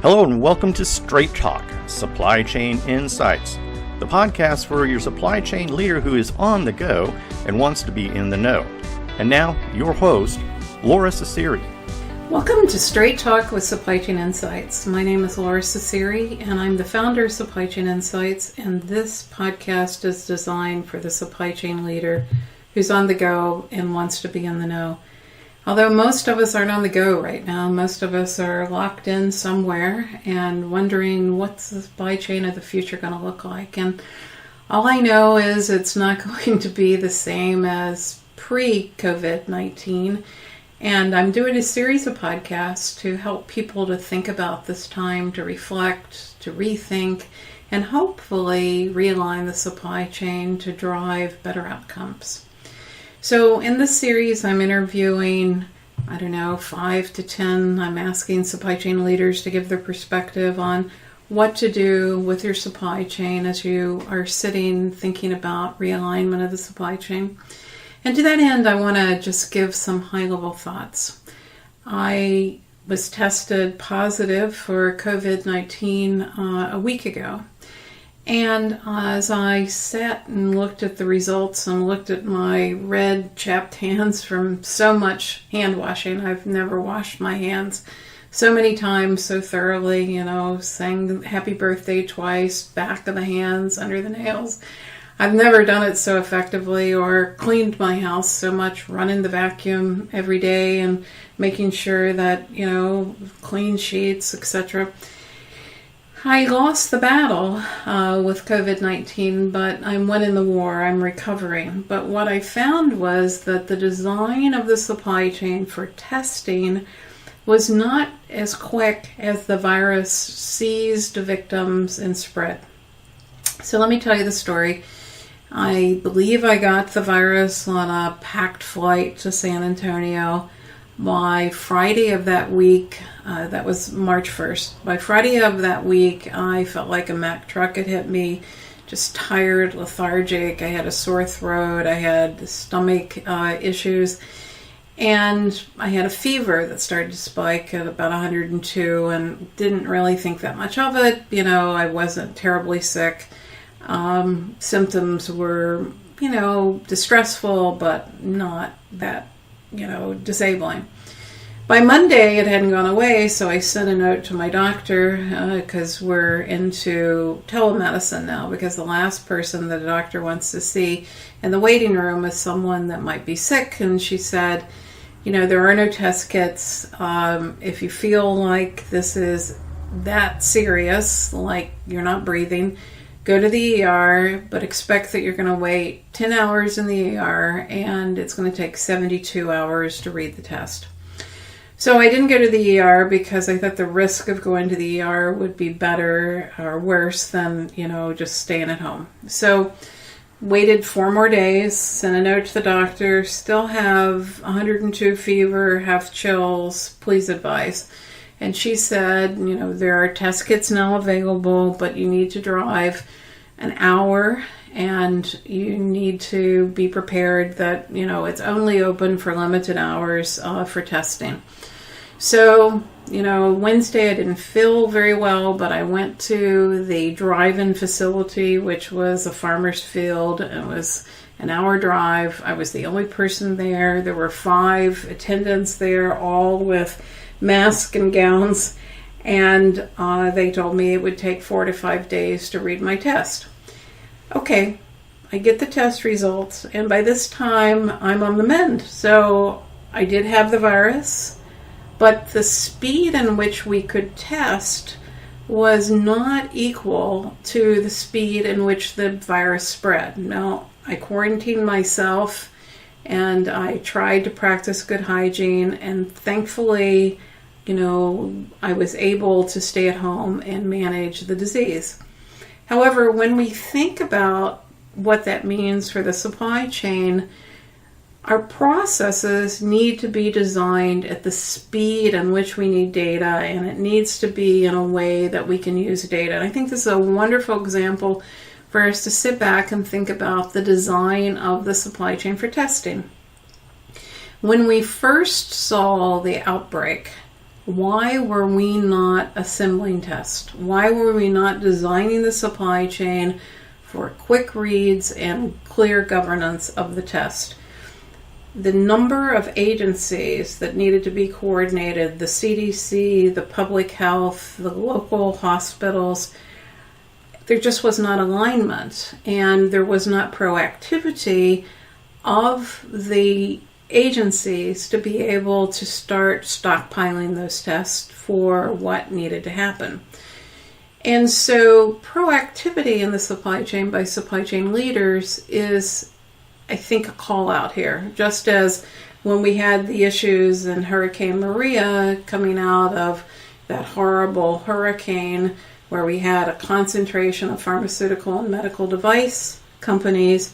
Hello and welcome to Straight Talk, Supply Chain Insights, the podcast for your supply chain leader who is on the go and wants to be in the know. And now, your host, Lora Cecere. Welcome to Straight Talk with Supply Chain Insights. My name is Lora Cecere, and I'm the founder of Supply Chain Insights, and this podcast is designed for the supply chain leader who's on the go and wants to be in the know. Although most of us aren't on the go right now, most of us are locked in somewhere and wondering what's the supply chain of the future going to look like. And all I know is it's not going to be the same as pre-COVID-19. And I'm doing a series of podcasts to help people to think about this time, to reflect, to rethink, and hopefully realign the supply chain to drive better outcomes. So in this series, I'm interviewing, 5 to 10. I'm asking supply chain leaders to give their perspective on what to do with your supply chain as you are sitting thinking about realignment of the supply chain. And to that end, I want to just give some high-level thoughts. I was tested positive for COVID-19 a week ago. And as I sat and looked at the results and looked at my red, chapped hands from so much hand washing, I've never washed my hands so many times so thoroughly, saying happy birthday twice, back of the hands, under the nails. I've never done it so effectively or cleaned my house so much, running the vacuum every day and making sure that, clean sheets, etc. I lost the battle with COVID-19, but I'm winning the war. I'm recovering. But what I found was that the design of the supply chain for testing was not as quick as the virus seized victims and spread. So let me tell you the story. I believe I got the virus on a packed flight to San Antonio. By Friday of that week, that was March 1st, by Friday of that week, I felt like a Mack truck had hit me, just tired, lethargic. I had a sore throat, I had stomach issues, and I had a fever that started to spike at about 102 and didn't really think that much of it. I wasn't terribly sick. Symptoms were, distressful, but not that disabling. By Monday, it hadn't gone away, so I sent a note to my doctor because we're into telemedicine now, because the last person that a doctor wants to see in the waiting room is someone that might be sick, and she said, there are no test kits. If you feel like this is that serious, like you're not breathing, go to the ER, but expect that you're going to wait 10 hours in the ER, and it's going to take 72 hours to read the test. So I didn't go to the ER because I thought the risk of going to the ER would be better or worse than, just staying at home. So waited 4 more days, sent a note to the doctor, still have 102 fever, have chills, please advise. And she said, there are test kits now available, but you need to drive an hour and you need to be prepared that, it's only open for limited hours for testing. So, Wednesday I didn't feel very well, but I went to the drive-in facility, which was a farmer's field. It was an hour drive. I was the only person there. There were 5 attendants there, all with masks and gowns, and they told me it would take 4 to 5 days to read my test. Okay, I get the test results, and by this time I'm on the mend. So I did have the virus, but the speed in which we could test was not equal to the speed in which the virus spread. Now, I quarantined myself, and I tried to practice good hygiene, and thankfully, I was able to stay at home and manage the disease. However, when we think about what that means for the supply chain, our processes need to be designed at the speed in which we need data, and it needs to be in a way that we can use data. And I think this is a wonderful example for us to sit back and think about the design of the supply chain for testing. When we first saw the outbreak, why were we not assembling test? Why were we not designing the supply chain for quick reads and clear governance of the test? The number of agencies that needed to be coordinated, the CDC, the public health, the local hospitals, there just was not alignment, and there was not proactivity of the agencies to be able to start stockpiling those tests for what needed to happen. And so proactivity in the supply chain by supply chain leaders is, I think, a call out here. Just as when we had the issues in Hurricane Maria coming out of that horrible hurricane where we had a concentration of pharmaceutical and medical device companies,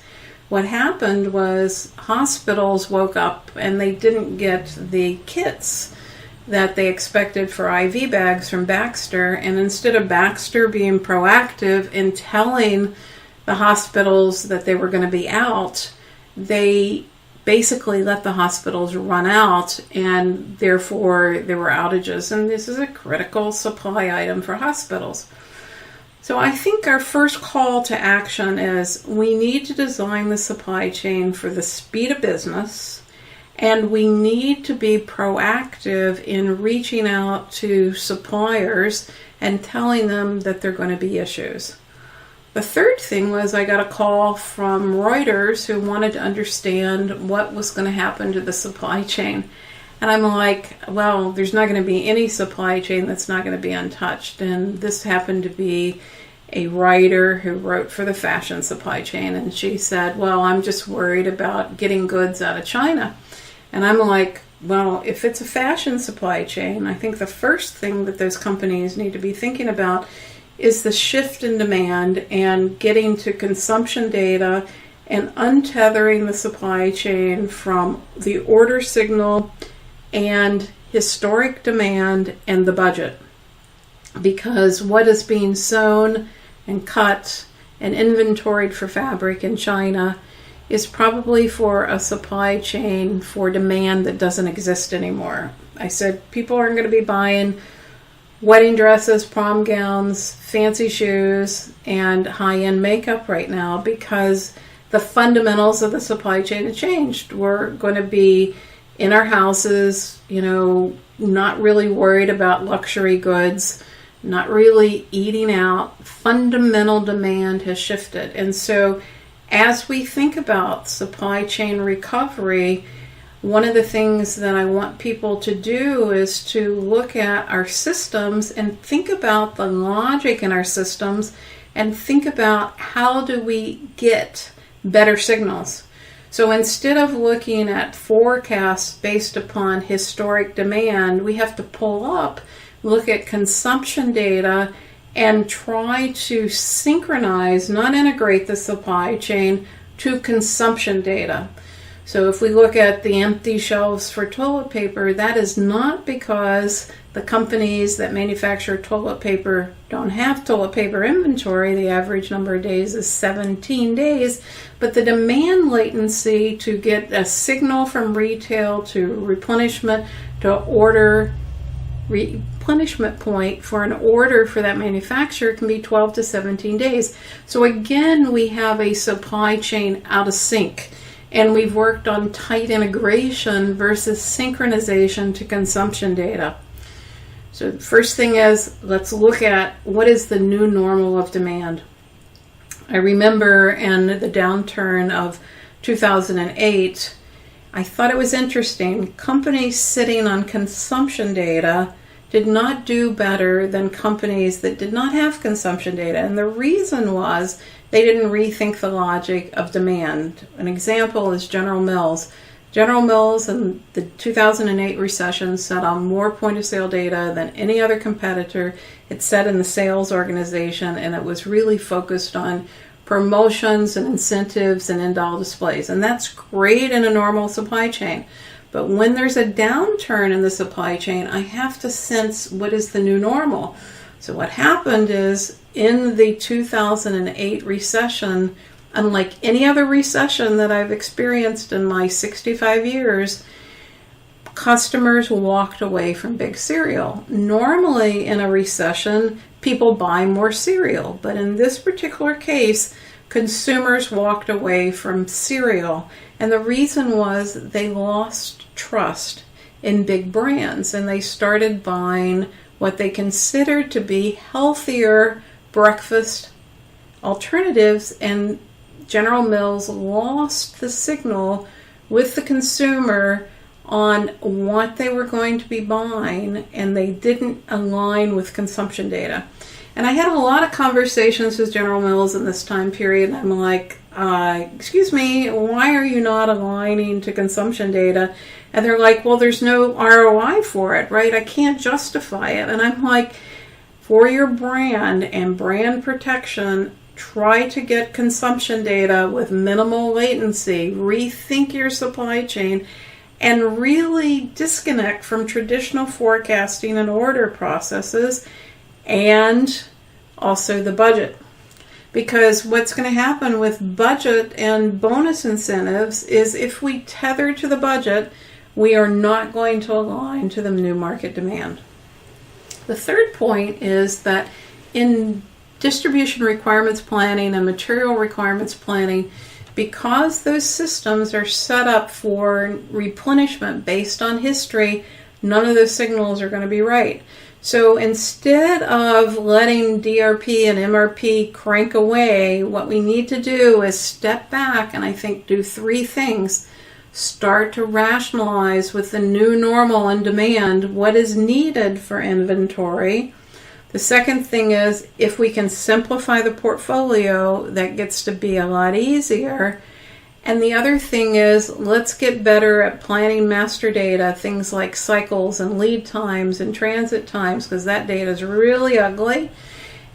what happened was hospitals woke up and they didn't get the kits that they expected for IV bags from Baxter. And instead of Baxter being proactive in telling the hospitals that they were going to be out, they basically let the hospitals run out, and therefore there were outages. And this is a critical supply item for hospitals. So I think our first call to action is we need to design the supply chain for the speed of business, and we need to be proactive in reaching out to suppliers and telling them that there are going to be issues. The third thing was I got a call from Reuters who wanted to understand what was going to happen to the supply chain. And I'm like, well, there's not going to be any supply chain that's not going to be untouched. And this happened to be a writer who wrote for the fashion supply chain. And she said, well, I'm just worried about getting goods out of China. And I'm like, well, if it's a fashion supply chain, I think the first thing that those companies need to be thinking about is the shift in demand and getting to consumption data and untethering the supply chain from the order signal and historic demand and the budget. Because what is being sewn and cut and inventoried for fabric in China is probably for a supply chain for demand that doesn't exist anymore. I said people aren't going to be buying wedding dresses, prom gowns, fancy shoes, and high-end makeup right now because the fundamentals of the supply chain have changed. We're going to be in our houses, not really worried about luxury goods, not really eating out. Fundamental demand has shifted. And so as we think about supply chain recovery, one of the things that I want people to do is to look at our systems and think about the logic in our systems and think about how do we get better signals. So instead of looking at forecasts based upon historic demand, we have to pull up, look at consumption data, and try to synchronize, not integrate the supply chain to consumption data. So if we look at the empty shelves for toilet paper, that is not because the companies that manufacture toilet paper don't have toilet paper inventory. The average number of days is 17 days. But the demand latency to get a signal from retail to replenishment to order replenishment point for an order for that manufacturer can be 12 to 17 days. So again, we have a supply chain out of sync. And we've worked on tight integration versus synchronization to consumption data. So the first thing is, let's look at what is the new normal of demand. I remember in the downturn of 2008, I thought it was interesting. Companies sitting on consumption data did not do better than companies that did not have consumption data. And the reason was they didn't rethink the logic of demand. An example is General Mills. General Mills in the 2008 recession set on more point-of-sale data than any other competitor. It set in the sales organization, and it was really focused on promotions and incentives and end-all displays. And that's great in a normal supply chain. But when there's a downturn in the supply chain, I have to sense what is the new normal. So what happened is in the 2008 recession, unlike any other recession that I've experienced in my 65 years, customers walked away from big cereal. Normally in a recession, people buy more cereal, but in this particular case, consumers walked away from cereal. And the reason was they lost trust in big brands, and they started buying what they considered to be healthier breakfast alternatives, and General Mills lost the signal with the consumer on what they were going to be buying, and they didn't align with consumption data. And I had a lot of conversations with General Mills in this time period, and I'm like, excuse me, why are you not aligning to consumption data? And they're like, well, there's no ROI for it, right? I can't justify it. And I'm like, for your brand and brand protection, try to get consumption data with minimal latency, rethink your supply chain, and really disconnect from traditional forecasting and order processes, and also the budget. Because what's going to happen with budget and bonus incentives is if we tether to the budget, we are not going to align to the new market demand. The third point is that in distribution requirements planning and material requirements planning, because those systems are set up for replenishment based on history, none of those signals are going to be right. So instead of letting DRP and MRP crank away, what we need to do is step back and I think do three things. Start to rationalize with the new normal and demand what is needed for inventory. The second thing is, if we can simplify the portfolio, that gets to be a lot easier. And the other thing is, let's get better at planning master data, things like cycles and lead times and transit times, because that data is really ugly.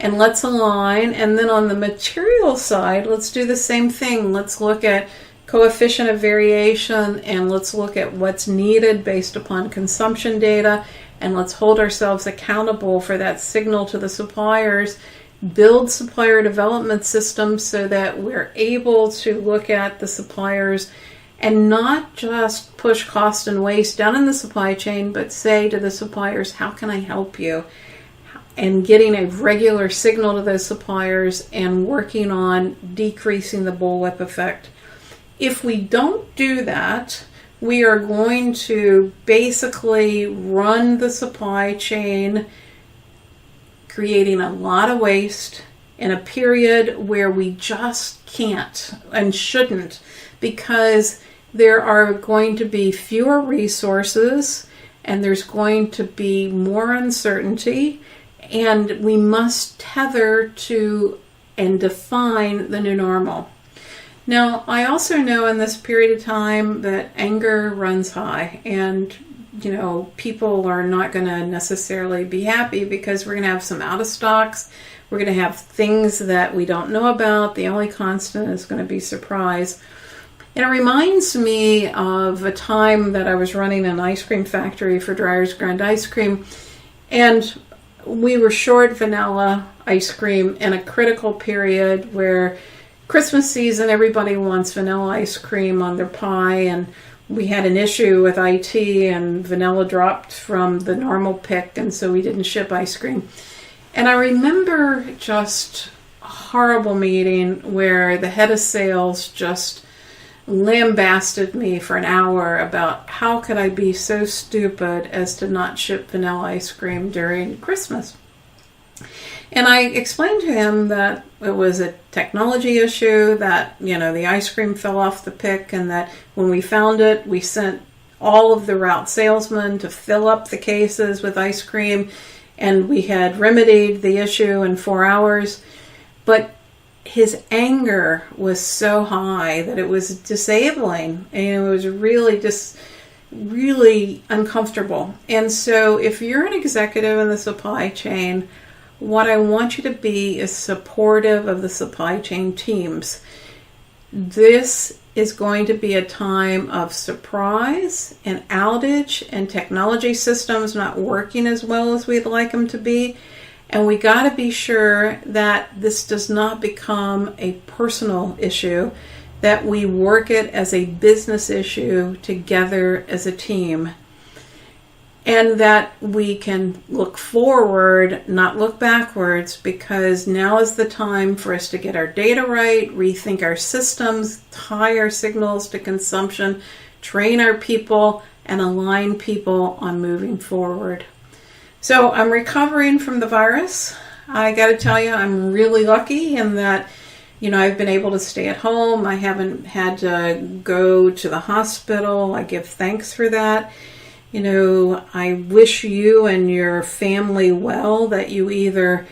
And let's align. And then on the material side, let's do the same thing. Let's look at coefficient of variation, and let's look at what's needed based upon consumption data, and let's hold ourselves accountable for that signal to the suppliers. Build supplier development systems so that we're able to look at the suppliers and not just push cost and waste down in the supply chain, but say to the suppliers, how can I help you? And getting a regular signal to those suppliers and working on decreasing the bullwhip effect. If we don't do that, we are going to basically run the supply chain, creating a lot of waste in a period where we just can't and shouldn't, because there are going to be fewer resources and there's going to be more uncertainty, and we must tether to and define the new normal. Now, I also know in this period of time that anger runs high, and people are not going to necessarily be happy because we're going to have some out of stocks. We're going to have things that we don't know about. The only constant is going to be surprise. And it reminds me of a time that I was running an ice cream factory for Dreyer's Grand Ice Cream, and we were short vanilla ice cream in a critical period where Christmas season, everybody wants vanilla ice cream on their pie, and we had an issue with IT and vanilla dropped from the normal pick, and so we didn't ship ice cream. And I remember just a horrible meeting where the head of sales just lambasted me for an hour about how could I be so stupid as to not ship vanilla ice cream during Christmas. And I explained to him that it was a technology issue, that, the ice cream fell off the pick, and that when we found it, we sent all of the route salesmen to fill up the cases with ice cream, and we had remedied the issue in 4 hours. But his anger was so high that it was disabling, and it was really uncomfortable. And so if you're an executive in the supply chain, what I want you to be is supportive of the supply chain teams. This is going to be a time of surprise and outage and technology systems not working as well as we'd like them to be. And we got to be sure that this does not become a personal issue, that we work it as a business issue together as a team. and that we can look forward, not look backwards, because now is the time for us to get our data right, rethink our systems, tie our signals to consumption, train our people, and align people on moving forward. So I'm recovering from the virus. I got to tell you, I'm really lucky in that, I've been able to stay at home. I haven't had to go to the hospital. I give thanks for that. I wish you and your family well, that you either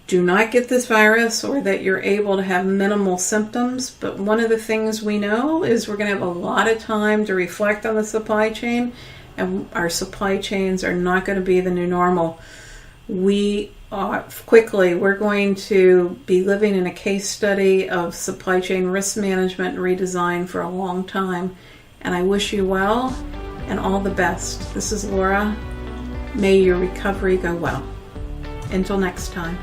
do not get this virus or that you're able to have minimal symptoms. But one of the things we know is we're going to have a lot of time to reflect on the supply chain, and our supply chains are not going to be the new normal. We're going to be living in a case study of supply chain risk management and redesign for a long time. And I wish you well and all the best. This is Lora. May your recovery go well. Until next time.